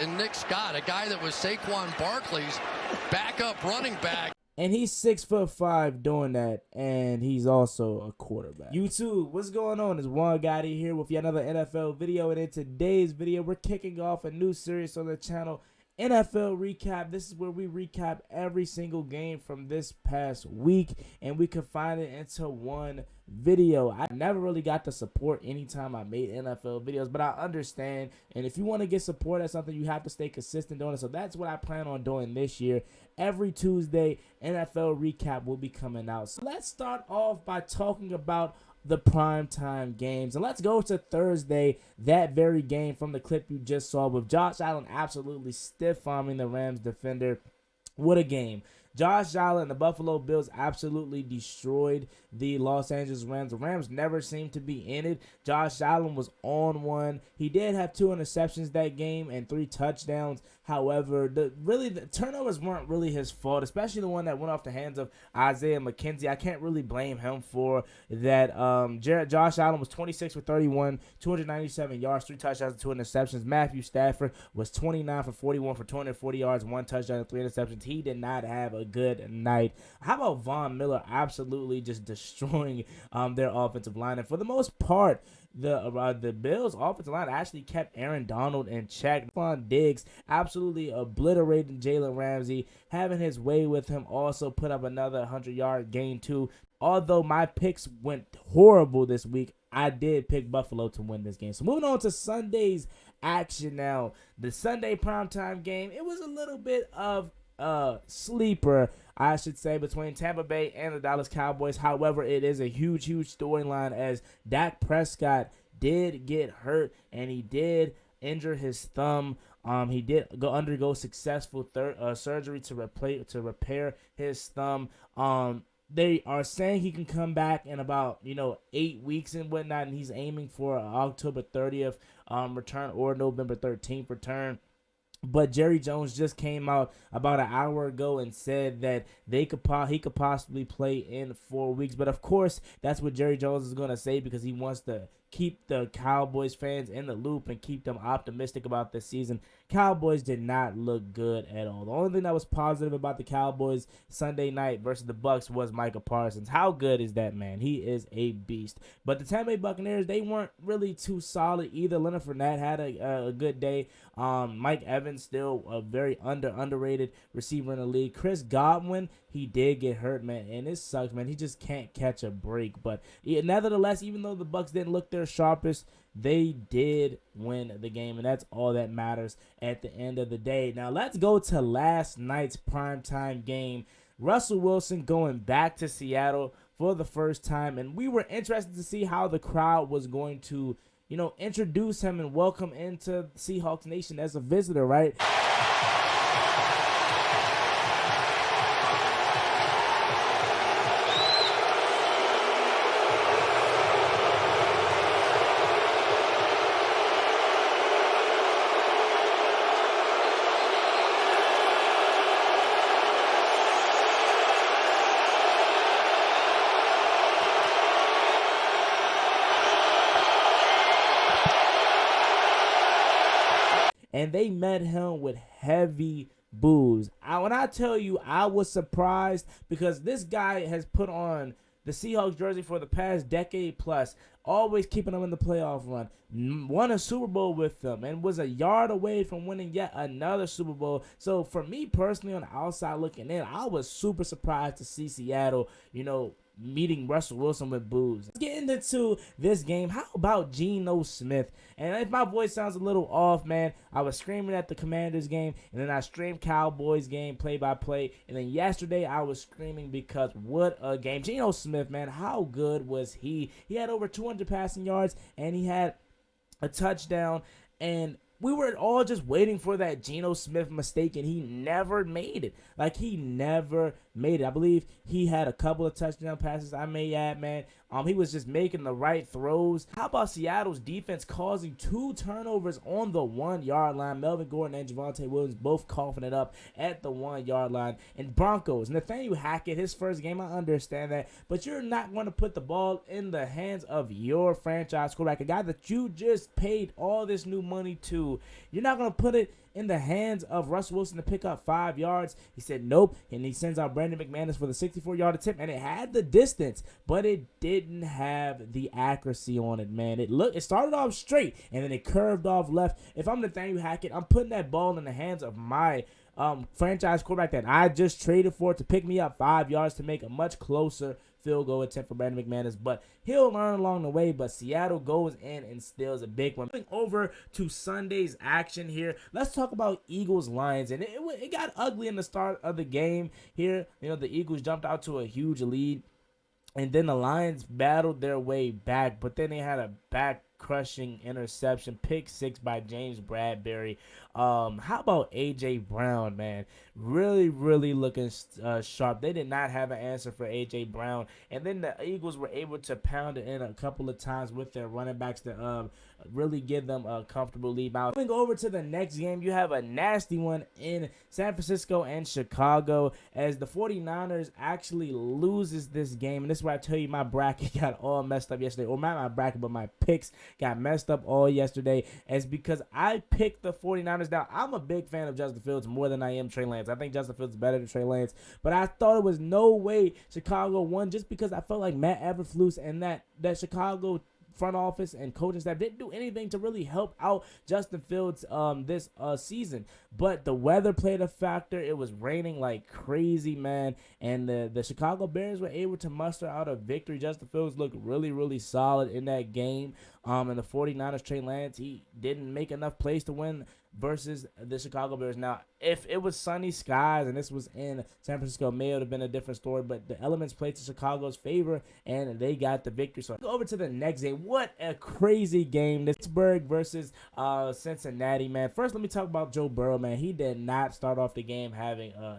in Nick Scott, a guy that was Saquon Barkley's backup running back. And he's 6'5" doing that, and he's also a quarterback. YouTube, what's going on? It's Juan Gotti here with yet another NFL video, and in today's video, we're kicking off a new series on the channel, NFL Recap. This is where we recap every single game from this past week, and we combine it into one video. I never really got the support anytime I made NFL videos, but I understand, and if you want to get support at something, you have to stay consistent doing it. So that's what I plan on doing this year. Every Tuesday, NFL Recap will be coming out. So let's start off by talking about the primetime games. And let's go to Thursday, that very game from the clip you just saw with Josh Allen absolutely stiff-arming the Rams defender. What a game. Josh Allen and the Buffalo Bills absolutely destroyed the Los Angeles Rams. The Rams never seemed to be in it. Josh Allen was on one. He did have 2 interceptions that game and 3 touchdowns. However, the turnovers weren't really his fault, especially the one that went off the hands of Isaiah McKenzie. I can't really blame him for that. Josh Allen was 26 for 31, 297 yards, 3 touchdowns, and 2 interceptions. Matthew Stafford was 29 for 41 for 240 yards, 1 touchdown, and 3 interceptions. He did not have a good night. How about Von Miller absolutely just destroying their offensive line? And for the most part, the Bills' offensive line actually kept Aaron Donald in check. Stephon Diggs absolutely obliterated Jalen Ramsey, having his way with him. Also put up another 100-yard gain too. Although my picks went horrible this week, I did pick Buffalo to win this game. So moving on to Sunday's action now. The Sunday primetime game, it was a little bit of sleeper, I should say, between Tampa Bay and the Dallas Cowboys. However, it is a huge storyline as Dak Prescott did get hurt and he did injure his thumb. He did undergo successful surgery to repair his thumb. They are saying he can come back in about 8 weeks and whatnot, and he's aiming for an October 30th return or November 13th return. But Jerry Jones just came out about an hour ago and said that he could possibly play in 4 weeks. But of course, that's what Jerry Jones is going to say because he wants to keep the Cowboys fans in the loop and keep them optimistic about this season. Cowboys did not look good at all. The only thing that was positive about the Cowboys Sunday night versus the Bucs was Micah Parsons. How good is that man? He is a beast. But the Tampa Bay Buccaneers, they weren't really too solid either. Leonard Fournette had a good day. Mike Evans still a very underrated receiver in the league. Chris Godwin, he did get hurt, man, and it sucks, man. He just can't catch a break. But nevertheless, even though the Bucs didn't look their sharpest, they did win the game, and that's all that matters at the end of the day. Now, let's go to last night's primetime game. Russell Wilson going back to Seattle for the first time, and we were interested to see how the crowd was going to, introduce him and welcome into Seahawks Nation as a visitor, right? And they met him with heavy boos. When I tell you, I was surprised because this guy has put on the Seahawks jersey for the past decade plus, always keeping them in the playoff run, won a Super Bowl with them, and was a yard away from winning yet another Super Bowl. So for me personally, on the outside looking in, I was super surprised to see Seattle, meeting Russell Wilson with boos. Getting into this game, how about Geno Smith? And if my voice sounds a little off, man, I was screaming at the Commanders game, and then I streamed Cowboys game play-by-play, and then yesterday I was screaming because what a game. Geno Smith, man, how good was he? He had over 200 passing yards, and he had a touchdown, and we were all just waiting for that Geno Smith mistake, and he never made it. He never made it. I believe he had a couple of touchdown passes, I may add, man. He was just making the right throws. How about Seattle's defense causing 2 turnovers on the 1-yard line? Melvin Gordon and Javonte Williams both coughing it up at the 1-yard line. And Broncos, Nathaniel Hackett, his first game, I understand that. But you're not going to put the ball in the hands of your franchise quarterback, a guy that you just paid all this new money to. You're not going to put it in the hands of Russell Wilson to pick up 5 yards. He said nope, and he sends out Brandon McManus for the 64-yard attempt, and it had the distance, but it didn't have the accuracy on it, man. It started off straight, and then it curved off left. If I'm Nathaniel Hackett, I'm putting that ball in the hands of my franchise quarterback that I just traded for to pick me up 5 yards to make a much closer field goal attempt for Brandon McManus, but he'll learn along the way. But Seattle goes in and steals a big one. Moving over to Sunday's action here, let's talk about Eagles-Lions, and it got ugly in the start of the game here. You know, the Eagles jumped out to a huge lead, and then the Lions battled their way back, but then they had a back-crushing interception, pick 6 by James Bradbury. How about A.J. Brown, man? Really, really looking sharp. They did not have an answer for A.J. Brown, and then the Eagles were able to pound it in a couple of times with their running backs to really give them a comfortable lead. Moving over to the next game, you have a nasty one in San Francisco and Chicago, as the 49ers actually loses this game. And this is where I tell you my bracket got all messed up yesterday, or not my bracket, but my picks got messed up all yesterday, as because I picked the 49ers. Now, I'm a big fan of Justin Fields more than I am Trey Lance. I think Justin Fields is better than Trey Lance, but I thought it was no way Chicago won, just because I felt like Matt Eberflus and that Chicago front office and coaching staff didn't do anything to really help out Justin Fields this season. But the weather played a factor. It was raining like crazy, man, and the Chicago Bears were able to muster out a victory. Justin Fields looked really, really solid in that game. And the 49ers, Trey Lance, he didn't make enough plays to win versus the Chicago Bears. Now, if it was sunny skies and this was in San Francisco, it may have been a different story, but the elements played to Chicago's favor, and they got the victory. So go over to the next game. What a crazy game. Pittsburgh versus Cincinnati, man. First, let me talk about Joe Burrow, man. He did not start off the game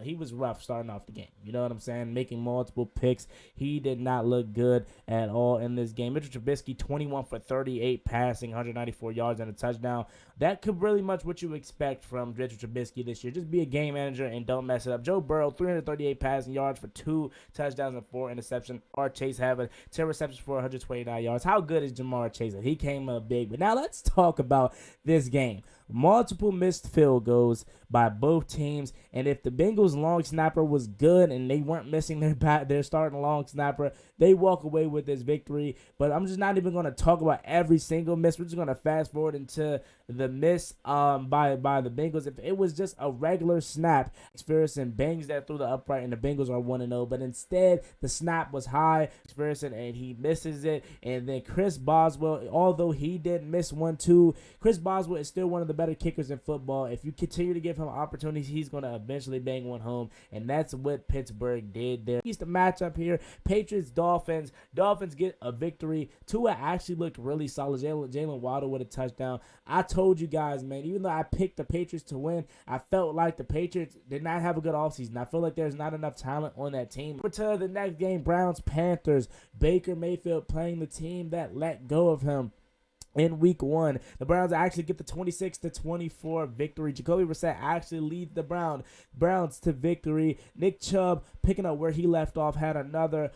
he was rough starting off the game. You know what I'm saying? Making multiple picks. He did not look good at all in this game. Mitchell Trubisky, 21 for 38 passing, 194 yards and a touchdown. That could really much what you expect from Mitchell Trubisky this year. Just be a game manager and don't mess it up. Joe Burrow, 338 passing yards for 2 touchdowns and 4 interceptions. Jamar Chase having 10 receptions for 129 yards. How good is Jamar Chase? He came up big. But now let's talk about this game. Multiple missed field goals by both teams, and if the Bengals long snapper was good and they weren't missing their starting long snapper, they walk away with this victory. But I'm just not even going to talk about every single miss. We're just going to fast forward into the miss by the Bengals. If it was just a regular snap, Jefferson bangs that through the upright and the Bengals are 1-0, but instead the snap was high, Jefferson, and he misses it. And then Chris Boswell, although he did miss one too, Chris Boswell is still one of the better kickers in football. If you continue to give him opportunities, he's going to eventually bang one home, and that's what Pittsburgh did there. He's the matchup here. Patriots-Dolphins. Dolphins get a victory. Tua actually looked really solid. Jalen Waddle with a touchdown. I told you guys, man, even though I picked the Patriots to win, I felt like the Patriots did not have a good offseason. I feel like there's not enough talent on that team. Over to the next game, Browns-Panthers. Baker Mayfield playing the team that let go of him in week 1. The Browns actually get the 26-24 victory. Jacoby Brissett actually leads the Browns to victory. Nick Chubb, picking up where he left off, had another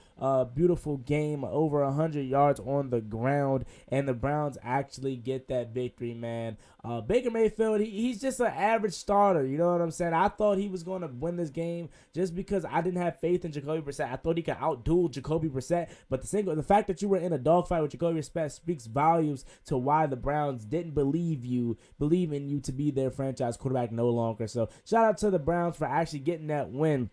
beautiful game, over 100 yards on the ground, and the Browns actually get that victory, man. Baker Mayfield, he's just an average starter, you know what I'm saying? I thought he was going to win this game just because I didn't have faith in Jacoby Brissett. I thought he could outduel Jacoby Brissett, but the fact that you were in a dogfight with Jacoby Brissett speaks volumes to why the Browns didn't believe in you to be their franchise quarterback no longer. So shout out to the Browns for actually getting that win.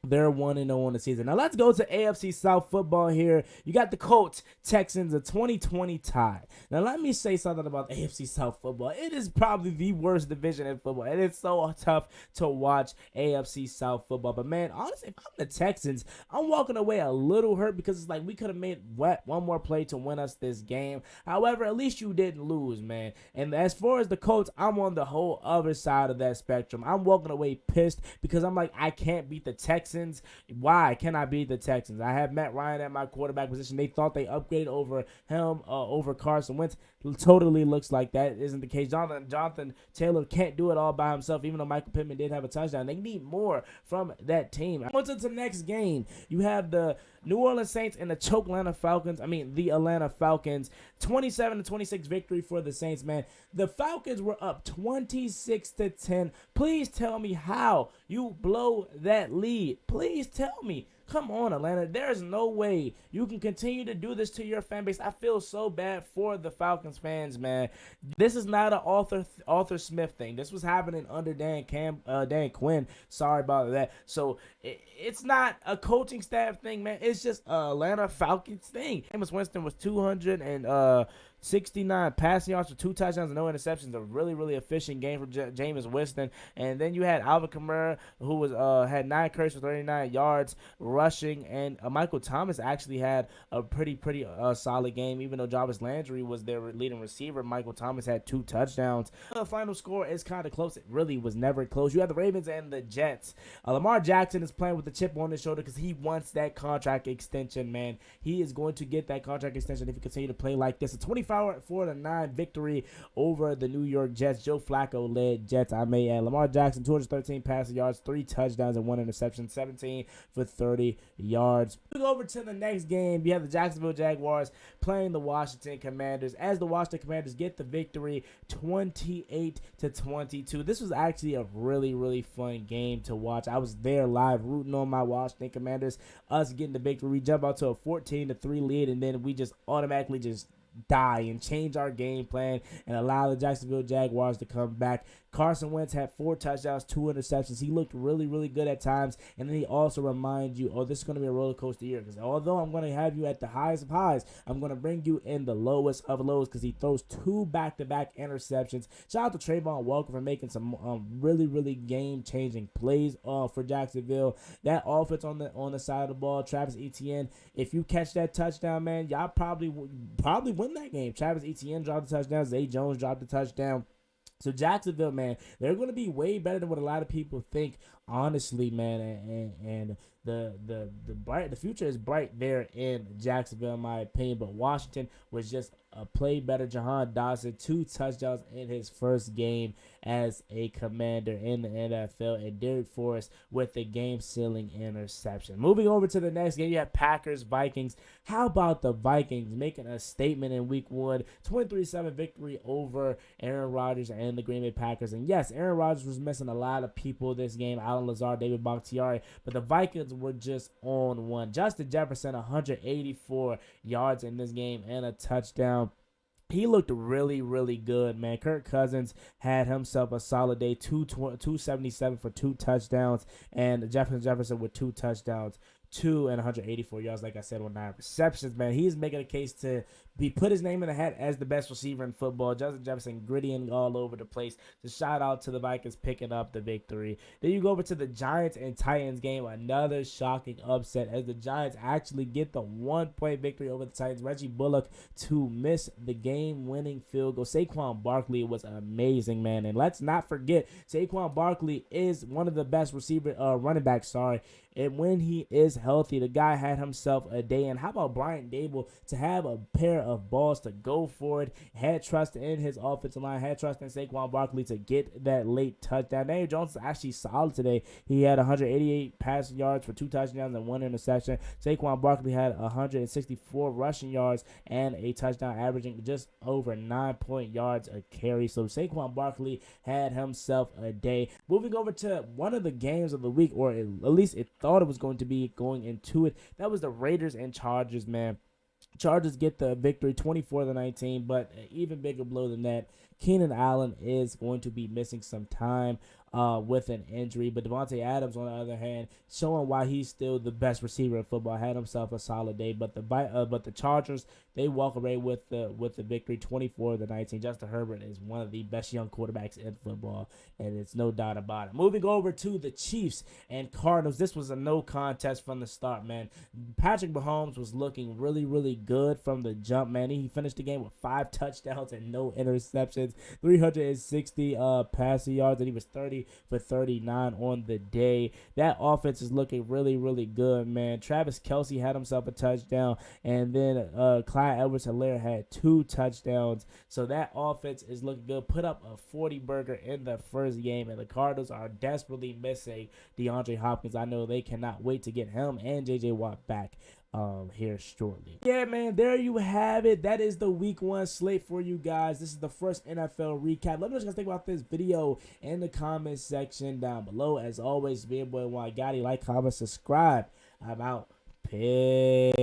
They're 1-0 on the season. Now let's go to AFC South football here. You got the Colts, Texans, a 2020 tie. Now let me say something about AFC South football. It is probably the worst division in football. It is so tough to watch AFC South football. But man, honestly, if I'm the Texans, I'm walking away a little hurt because it's like we could have made one more play to win us this game. However, at least you didn't lose, man. And as far as the Colts, I'm on the whole other side of that spectrum. I'm walking away pissed because I'm like, I can't beat the Texans Texans. Why can I beat the Texans? I have Matt Ryan at my quarterback position. They thought they upgraded over him, over Carson Wentz. Totally looks like that isn't the case. Jonathan Taylor can't do it all by himself, even though Michael Pittman did have a touchdown. They need more from that team. On to the next game. You have the New Orleans Saints and the Atlanta Falcons. The Atlanta Falcons. 27-26 victory for the Saints, man. The Falcons were up 26-10. Please tell me how you blow that lead. Please tell me. Come on, Atlanta. There's no way you can continue to do this to your fan base. I feel so bad for the Falcons fans, man. This is not an Arthur Smith thing. This was happening under Dan Quinn. Sorry about that. So it's not a coaching staff thing, man. It's just Atlanta Falcons thing. Jameis Winston was 269 passing yards for 2 touchdowns and no interceptions. A really, really efficient game for Jameis Winston. And then you had Alvin Kamara, who was had 9 carries for 39 yards rushing. And Michael Thomas actually had a pretty solid game. Even though Jarvis Landry was their leading receiver, Michael Thomas had 2 touchdowns. The final score is kind of close. It really was never close. You had the Ravens and the Jets. Lamar Jackson is playing with the chip on his shoulder because he wants that contract extension, man. He is going to get that contract extension if he continue to play like this. A 24-9 victory over the New York Jets. Joe Flacco led Jets, I may add. Lamar Jackson, 213 passing yards, 3 touchdowns, and 1 interception, 17 for 30 yards. We go over to the next game. You have the Jacksonville Jaguars playing the Washington Commanders as the Washington Commanders get the victory 28-22. This was actually a really, really fun game to watch. I was there live rooting on my Washington Commanders. Us getting the victory. We jump out to a 14-3 lead, and then we just automatically just die and change our game plan and allow the Jacksonville Jaguars to come back. Carson Wentz had 4 touchdowns, 2 interceptions. He looked really, really good at times. And then he also reminds you, this is going to be a roller coaster year. Because although I'm going to have you at the highest of highs, I'm going to bring you in the lowest of lows because he throws 2 back-to-back interceptions. Shout out to Trayvon Walker for making some really, really game-changing plays for Jacksonville. That offense on the side of the ball, Travis Etienne, if you catch that touchdown, man, y'all probably win that game. Travis Etienne dropped the touchdown. Zay Jones dropped the touchdown. So Jacksonville, man, they're going to be way better than what a lot of people think, honestly, man. And the future is bright there in Jacksonville, in my opinion. But Washington was just a play better. Jahan Dawson, 2 touchdowns in his first game as a Commander in the NFL, and Derek Forrest with the game-sealing interception. Moving over to the next game, you have Packers-Vikings. How about the Vikings making a statement in Week 1, 23-7 victory over Aaron Rodgers and the Green Bay Packers. And yes, Aaron Rodgers was missing a lot of people this game, Alan Lazard, David Bakhtiari, but the Vikings were just on one. Justin Jefferson, 184 yards in this game and a touchdown. He looked really, really good, man. Kirk Cousins had himself a solid day, 277 for 2 touchdowns, and Jefferson with 2 touchdowns, 2 and 184 yards, like I said, on 9 receptions, man. He's making a case to put his name in the hat as the best receiver in football. Justin Jefferson grittying all over the place. So shout out to the Vikings picking up the victory. Then you go over to the Giants and Titans game, another shocking upset as the Giants actually get the 1-point victory over the Titans. Reggie Bullock to miss the game-winning field goal. Saquon Barkley was amazing, man. And let's not forget, Saquon Barkley is one of the best running backs, and when he is healthy, the guy had himself a day. And how about Brian Dable to have a pair of balls to go for it? Had trust in his offensive line, had trust in Saquon Barkley to get that late touchdown. Daniel Jones is actually solid today. He had 188 passing yards for 2 touchdowns and 1 interception. Saquon Barkley had 164 rushing yards and a touchdown, averaging just over 9 yards a carry. So Saquon Barkley had himself a day. Moving over to one of the games of the week, or at least it thought it was going to be going into it. That was the Raiders and Chargers, man. Chargers get the victory 24-19, but an even bigger blow than that, Keenan Allen is going to be missing some time with an injury. But Devontae Adams, on the other hand, showing why he's still the best receiver in football, had himself a solid day. But the Chargers, they walk away with the victory 24-19. Justin Herbert is one of the best young quarterbacks in football, and it's no doubt about it. Moving over to the Chiefs and Cardinals, this was a no contest from the start, man. Patrick Mahomes was looking really, really good from the jump, man. He finished the game with 5 touchdowns and no interceptions. offense, 360 passing yards, and he was 30 for 39 on the day. That offense is looking really, really good, man. Travis Kelce had himself a touchdown, and then Clyde Edwards-Helaire had 2 touchdowns. So that offense is looking good. Put up a 40-burger in the first game, and the Cardinals are desperately missing DeAndre Hopkins. I know they cannot wait to get him and J.J. Watt back here shortly. Yeah, man, there you have it. That is the week 1 slate for you guys. This is the first NFL recap. Let me know what you guys think about this video in the comment section down below. As always, being boy Juan Gotti, like, comment, subscribe. I'm out. Peace.